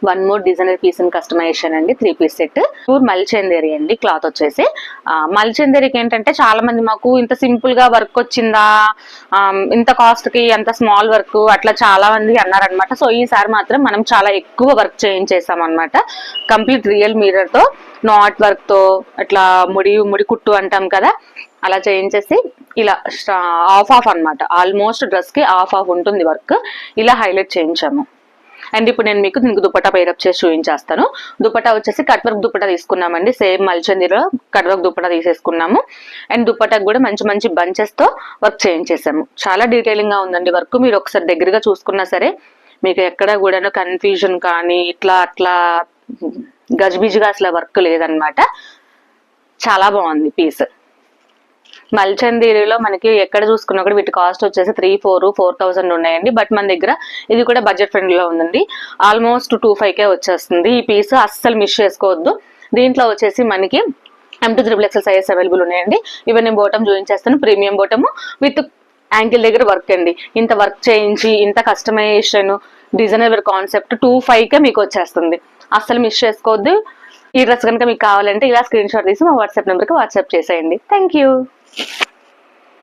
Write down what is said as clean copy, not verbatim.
One more designer piece and customisation అండి, 3 piece set. Pure మల్చందేరి అండి cloth వచ్చేసి. మల్చందేరికి ఏంటంటే చాలా మంది మాకు ఇంత సింపుల్ గా వర్క్ వచ్చిందా, ఇంత కాస్ట్ కి అంత స్మాల్ వర్క్ అట్లా చాలా మంది అన్నారనమాట. సో ఈసారి మాత్రం మనం చాలా ఎక్కువ వర్క్ చేయించేసాం అనమాట. కంప్లీట్ రియల్ మిర్రర్ తో, నాట్ వర్క్ తో, అట్లా ముడి కుట్టు అంటాం కదా, అలా చేయించేసి ఇలా ఆఫ్ అనమాట. ఆల్మోస్ట్ డ్రెస్ కి ఆఫ్ ఉంటుంది వర్క్. ఇలా హైలైట్ చేయించాము. అండ్ ఇప్పుడు నేను మీకు దీనికి దుపట్టా పేరప్ చేసి చూపించేస్తాను. దుపట్టా వచ్చేసి కట్ వర్క్ దుపట్టా తీసుకున్నామండి. సేమ్ మల్చందిలో కట్ వర్క్ దుపట్టా తీసేసుకున్నాము. అండ్ దుపట్టాకు కూడా మంచి మంచి బంచెస్ తో వర్క్ చేయించేసాము. చాలా డీటెయిలింగ్ గా ఉందండి వర్క్. మీరు ఒకసారి దగ్గరగా చూసుకున్నా సరే మీకు ఎక్కడ కూడా కన్ఫ్యూజన్ కానీ ఇట్లా అట్లా గజిబిజిగా అసలు వర్క్ లేదనమాట. చాలా బాగుంది పీస్. మల్చందేరిలో మనకి ఎక్కడ చూసుకున్నా కూడా వీటి కాస్ట్ వచ్చేసి 3,4,000 ఉన్నాయండి. బట్ మన దగ్గర ఇది కూడా బడ్జెట్ ఫ్రెండ్లీలో ఉందండి. ఆల్మోస్ట్ 2,500 వచ్చేస్తుంది. ఈ పీస్ అస్సలు మిస్ చేసుకోవద్దు. దీంట్లో వచ్చేసి మనకి M2XXL సైజ్ అవైలబుల్ ఉన్నాయండి. ఇవన్నీ నేను బాటమ్ చూపించేస్తాను. ప్రీమియం బాటమ్ విత్ యాంకిల్ దగ్గర వర్క్ అండి. ఇంత వర్క్ చేయించి ఇంత కస్టమైజేషన్ డిజైనర్ కాన్సెప్ట్ 2,500 మీకు వచ్చేస్తుంది. అస్సలు మిస్ చేసుకోవద్దు. ఈ డ్రెస్ కనుక మీకు కావాలంటే ఇలా స్క్రీన్ షాట్ తీసి మా వాట్సాప్ నెంబర్కి వాట్సాప్ చేసేయండి. Thank you.